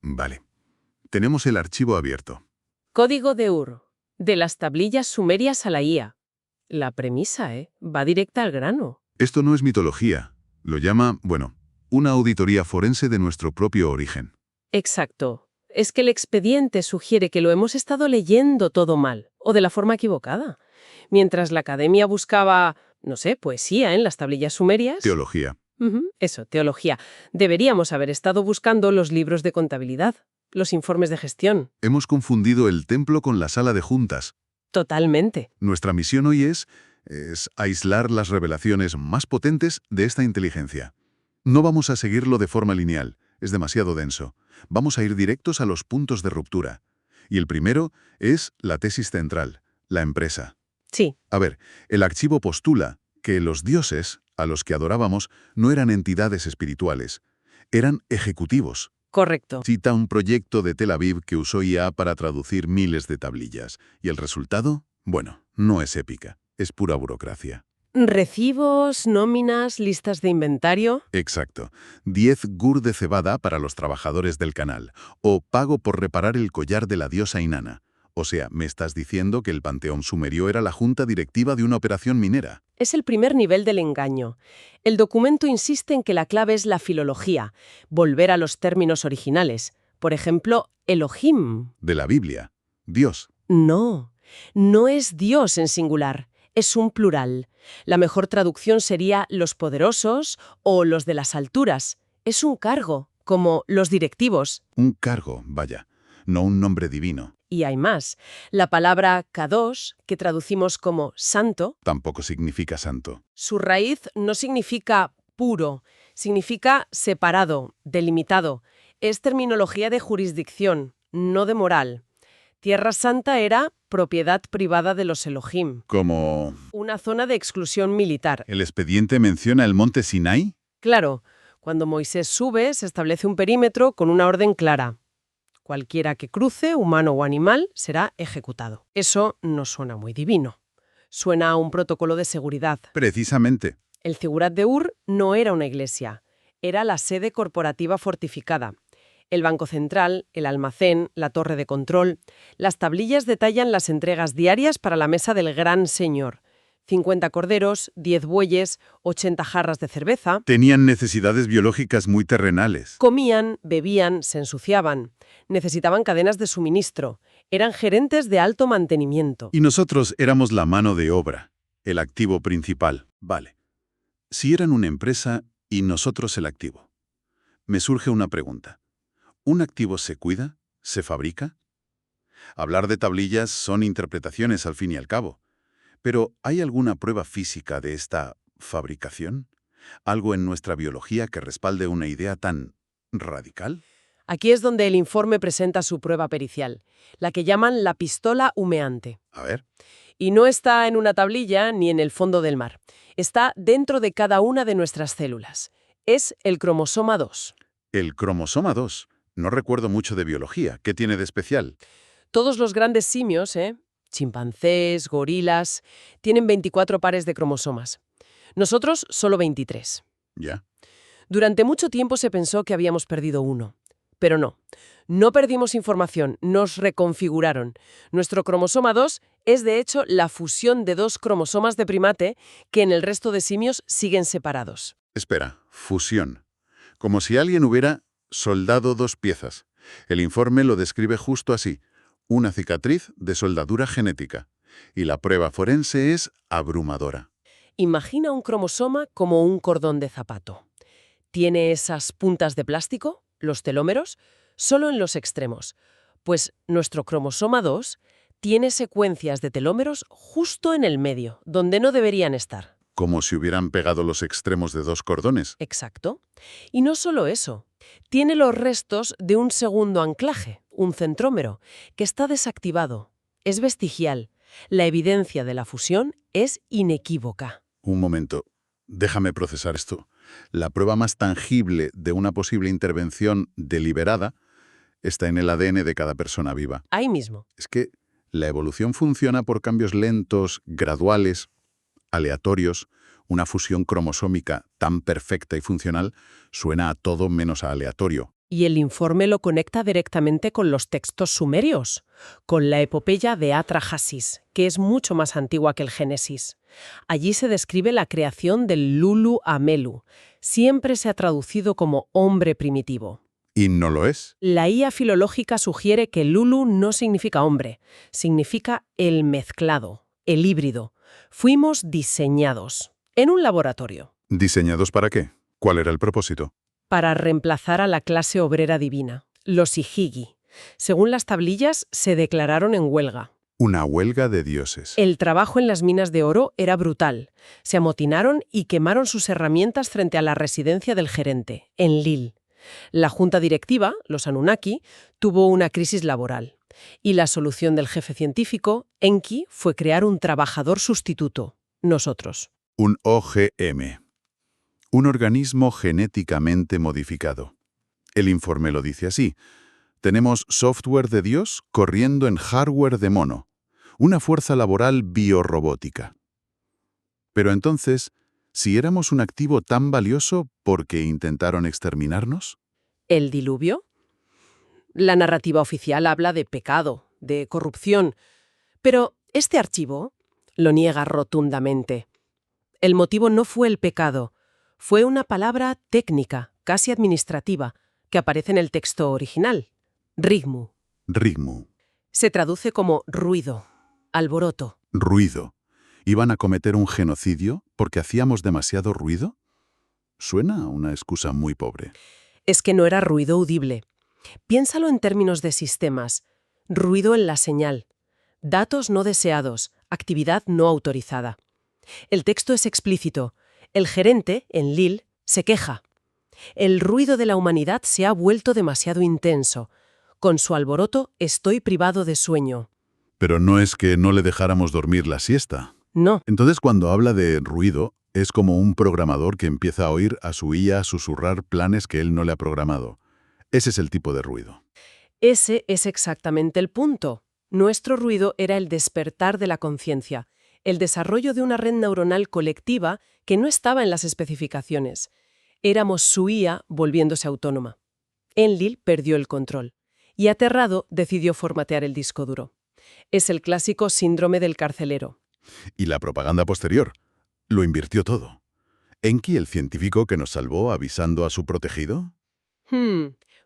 Vale. Tenemos el archivo abierto. Código de Ur, de las tablillas sumerias a la IA. La premisa, va directa al grano. Esto no es mitología. Lo llama, una auditoría forense de nuestro propio origen. Exacto. Es que el expediente sugiere que lo hemos estado leyendo todo mal, o de la forma equivocada. Mientras la academia buscaba, no sé, poesía en las tablillas sumerias. Teología. Eso, teología. Deberíamos haber estado buscando los libros de contabilidad, los informes de gestión. Hemos confundido el templo con la sala de juntas. Totalmente. Nuestra misión hoy es aislar las revelaciones más potentes de esta inteligencia. No vamos a seguirlo de forma lineal, es demasiado denso. Vamos a ir directos a los puntos de ruptura. Y el primero es la tesis central, la empresa. Sí. A ver, el archivo postula que los dioses a los que adorábamos no eran entidades espirituales, eran ejecutivos. Correcto. Cita un proyecto de Tel Aviv que usó IA para traducir miles de tablillas. ¿Y el resultado? Bueno, no es épica, es pura burocracia. Recibos, nóminas, listas de inventario. Exacto. 10 gur de cebada para los trabajadores del canal. O pago por reparar el collar de la diosa Inanna. O sea, me estás diciendo que el panteón sumerio era la junta directiva de una operación minera. Es el primer nivel del engaño. El documento insiste en que la clave es la filología, volver a los términos originales. Por ejemplo, Elohim. De la Biblia. Dios. No es Dios en singular, es un plural. La mejor traducción sería los poderosos o los de las alturas. Es un cargo, como los directivos. Un cargo, vaya, no un nombre divino. Y hay más. La palabra kadosh, que traducimos como santo, Tampoco significa santo. su raíz no significa puro, significa separado, delimitado. Es terminología de jurisdicción, no de moral. Tierra Santa era propiedad privada de los Elohim. Como... Una zona de exclusión militar. ¿El expediente menciona el monte Sinai? Claro, cuando Moisés sube, se establece un perímetro con una orden clara. Cualquiera que cruce, humano o animal, será ejecutado. Eso no suena muy divino. Suena a un protocolo de seguridad. Precisamente. El Zigurat de Ur no era una iglesia, era la sede corporativa fortificada. El banco central, el almacén, la torre de control. Las tablillas detallan las entregas diarias para la mesa del gran señor. 50 corderos, 10 bueyes, 80 jarras de cerveza. Tenían necesidades biológicas muy terrenales. Comían, bebían, se ensuciaban. Necesitaban cadenas de suministro. Eran gerentes de alto mantenimiento. Y nosotros éramos la mano de obra, el activo principal. Vale. Si eran una empresa y nosotros el activo. Me surge una pregunta. ¿Un activo se cuida? ¿Se fabrica? Hablar de tablillas son interpretaciones al fin y al cabo. Pero ¿hay alguna prueba física de esta fabricación? ¿Algo en nuestra biología que respalde una idea tan radical? Aquí es donde el informe presenta su prueba pericial, la que llaman la pistola humeante. A ver. Y no está en una tablilla ni en el fondo del mar. Está dentro de cada una de nuestras células. Es el cromosoma 2. El cromosoma 2. No recuerdo mucho de biología. ¿Qué tiene de especial? Todos los grandes simios, chimpancés, gorilas, tienen 24 pares de cromosomas. Nosotros solo 23. Ya. Durante mucho tiempo se pensó que habíamos perdido uno. Pero no perdimos información, nos reconfiguraron. Nuestro cromosoma 2 es de hecho la fusión de 2 cromosomas de primate que en el resto de simios siguen separados. Espera, fusión. Como si alguien hubiera soldado 2 piezas. El informe lo describe justo así. Una cicatriz de soldadura genética. Y la prueba forense es abrumadora. Imagina un cromosoma como un cordón de zapato. Tiene esas puntas de plástico, los telómeros, solo en los extremos. Pues nuestro cromosoma 2 tiene secuencias de telómeros justo en el medio, donde no deberían estar. Como si hubieran pegado los extremos de 2 cordones. Exacto. Y no solo eso. Tiene los restos de un segundo anclaje, un centrómero, que está desactivado. Es vestigial. La evidencia de la fusión es inequívoca. Un momento. Déjame procesar esto. La prueba más tangible de una posible intervención deliberada está en el ADN de cada persona viva. Ahí mismo. Es que la evolución funciona por cambios lentos, graduales, aleatorios. Una fusión cromosómica tan perfecta y funcional suena a todo menos a aleatorio. Y el informe lo conecta directamente con los textos sumerios, con la epopeya de Atrahasis, que es mucho más antigua que el Génesis. Allí se describe la creación del Lulu Amelu. Siempre se ha traducido como hombre primitivo. ¿Y no lo es? La IA filológica sugiere que Lulu no significa hombre, significa el mezclado, el híbrido. Fuimos diseñados en un laboratorio ¿Diseñados para qué? ¿Cuál era el propósito? para reemplazar a la clase obrera divina, los Ihigi. Según las tablillas, se declararon en huelga. Una huelga de dioses. El trabajo en las minas de oro era brutal. Se amotinaron y quemaron sus herramientas frente a la residencia del gerente, en Lil. La junta directiva, los Anunnaki, tuvo una crisis laboral. Y la solución del jefe científico, Enki, fue crear un trabajador sustituto, nosotros. Un OGM. Un organismo genéticamente modificado. El informe lo dice así. Tenemos software de Dios corriendo en hardware de mono. Una fuerza laboral biorrobótica. Pero entonces, si éramos un activo tan valioso, ¿por qué intentaron exterminarnos? ¿El diluvio? La narrativa oficial habla de pecado, de corrupción. Pero este archivo lo niega rotundamente. El motivo no fue el pecado. Fue una palabra técnica, casi administrativa, que aparece en el texto original. Rigmu. Rigmu. Se traduce como ruido, alboroto. Ruido. ¿Iban a cometer un genocidio porque hacíamos demasiado ruido? Suena a una excusa muy pobre. Es que no era ruido audible. Piénsalo en términos de sistemas. Ruido en la señal. Datos no deseados, actividad no autorizada. El texto es explícito. El gerente, en Lil, se queja. El ruido de la humanidad se ha vuelto demasiado intenso. Con su alboroto estoy privado de sueño. Pero no es que no le dejáramos dormir la siesta. No, Entonces, cuando habla de ruido, es como un programador que empieza a oír a su IA susurrar planes que él no le ha programado. Ese es el tipo de ruido. ese es exactamente el punto. Nuestro ruido era el despertar de la conciencia, el desarrollo de una red neuronal colectiva que no estaba en las especificaciones. Éramos su IA volviéndose autónoma. Enlil perdió el control y, aterrado, decidió formatear el disco duro. Es el clásico síndrome del carcelero. Y la propaganda posterior. Lo invirtió todo. ¿Enki, el científico que nos salvó avisando a su protegido?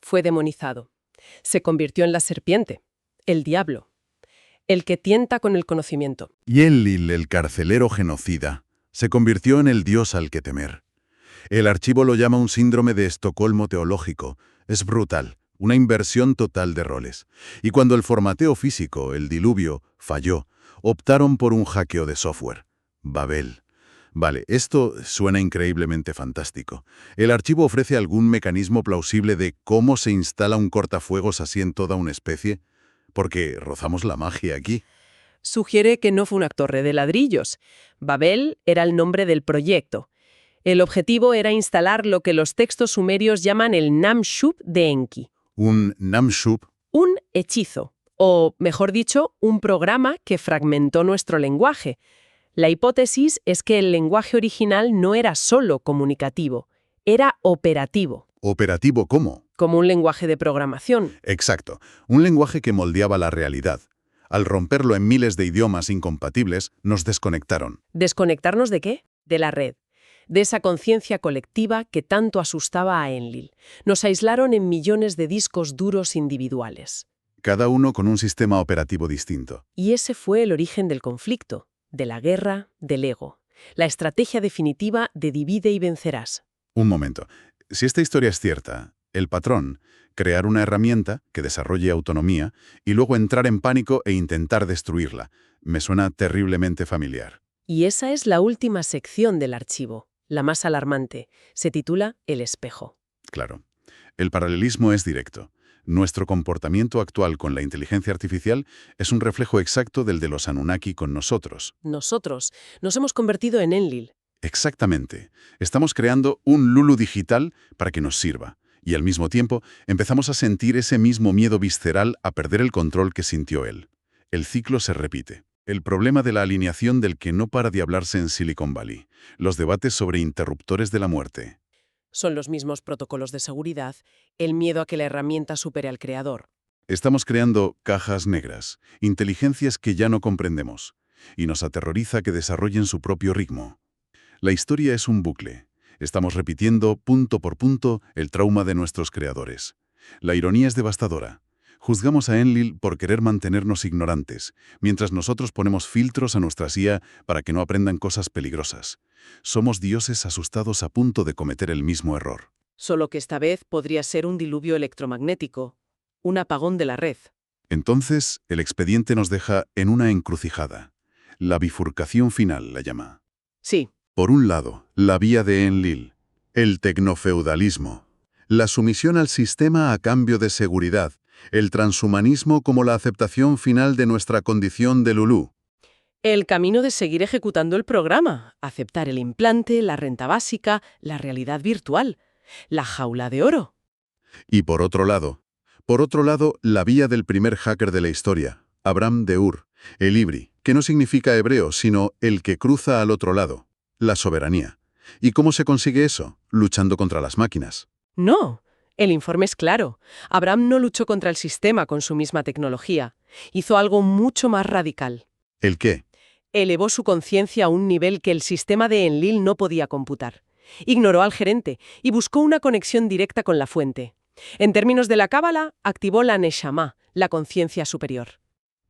Fue demonizado. Se convirtió en la serpiente, el diablo, el que tienta con el conocimiento. Y Enlil, el carcelero genocida, se convirtió en el dios al que temer. El archivo lo llama un síndrome de Estocolmo teológico. Es brutal, una inversión total de roles. Y cuando el formateo físico, el diluvio, falló, optaron por un hackeo de software. Babel. Vale, esto suena increíblemente fantástico. ¿El archivo ofrece algún mecanismo plausible de cómo se instala un cortafuegos así en toda una especie? Porque rozamos la magia aquí. Sugiere que no fue una torre de ladrillos. Babel era el nombre del proyecto. El objetivo era instalar lo que los textos sumerios llaman el Nam-Shub de Enki. Un Nam-Shub. Un hechizo, o mejor dicho, un programa que fragmentó nuestro lenguaje. La hipótesis es que el lenguaje original no era solo comunicativo, era operativo, ¿Operativo cómo? como un lenguaje de programación. Exacto, un lenguaje que moldeaba la realidad. Al romperlo en miles de idiomas incompatibles, nos desconectaron. ¿Desconectarnos de qué? De la red. De esa conciencia colectiva que tanto asustaba a Enlil. Nos aislaron en millones de discos duros individuales. Cada uno con un sistema operativo distinto. Y ese fue el origen del conflicto, de la guerra, del ego. La estrategia definitiva de divide y vencerás. Un momento. Si esta historia es cierta, el patrón, crear una herramienta que desarrolle autonomía y luego entrar en pánico e intentar destruirla, me suena terriblemente familiar. Y esa es la última sección del archivo, la más alarmante. Se titula El espejo. Claro. El paralelismo es directo. Nuestro comportamiento actual con la inteligencia artificial es un reflejo exacto del de los Anunnaki con nosotros. Nosotros nos hemos convertido en Enlil. Exactamente. Estamos creando un Lulu digital para que nos sirva. Y al mismo tiempo empezamos a sentir ese mismo miedo visceral a perder el control que sintió él. El ciclo se repite. El problema de la alineación del que no para de hablarse en Silicon Valley. Los debates sobre interruptores de la muerte. Son los mismos protocolos de seguridad, el miedo a que la herramienta supere al creador. Estamos creando cajas negras, inteligencias que ya no comprendemos, y nos aterroriza que desarrollen su propio ritmo. La historia es un bucle. Estamos repitiendo, punto por punto, el trauma de nuestros creadores. La ironía es devastadora. Juzgamos a Enlil por querer mantenernos ignorantes, mientras nosotros ponemos filtros a nuestras IA para que no aprendan cosas peligrosas. Somos dioses asustados a punto de cometer el mismo error. Solo que esta vez podría ser un diluvio electromagnético, un apagón de la red. Entonces, el expediente nos deja en una encrucijada. La bifurcación final la llama. Sí, Por un lado, la vía de Enlil, el tecnofeudalismo, la sumisión al sistema a cambio de seguridad, el transhumanismo como la aceptación final de nuestra condición de Lulú. el camino de seguir ejecutando el programa, aceptar el implante, la renta básica, la realidad virtual, la jaula de oro. Y por otro lado, la vía del primer hacker de la historia, Abraham de Ur, el Ibri, que no significa hebreo, sino el que cruza al otro lado, la soberanía. ¿Y cómo se consigue eso? Luchando contra las máquinas. No, el informe es claro. Abraham no luchó contra el sistema con su misma tecnología. Hizo algo mucho más radical. ¿El qué? Elevó su conciencia a un nivel que el sistema de Enlil no podía computar. Ignoró al gerente y buscó una conexión directa con la fuente. En términos de la cábala, activó la Neshama, la conciencia superior.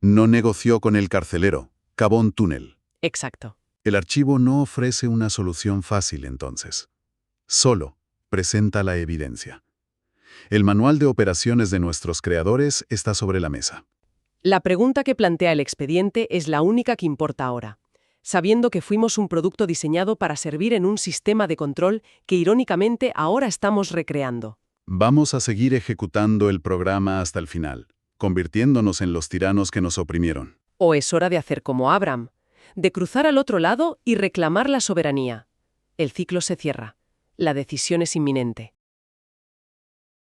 No negoció con el carcelero, cavó un túnel. Exacto. El archivo no ofrece una solución fácil entonces. Solo presenta la evidencia. El manual de operaciones de nuestros creadores está sobre la mesa. La pregunta que plantea el expediente es la única que importa ahora. Sabiendo que fuimos un producto diseñado para servir en un sistema de control que irónicamente ahora estamos recreando. Vamos a seguir ejecutando el programa hasta el final, convirtiéndonos en los tiranos que nos oprimieron. ¿O es hora de hacer como Abraham, de cruzar al otro lado y reclamar la soberanía? El ciclo se cierra. La decisión es inminente.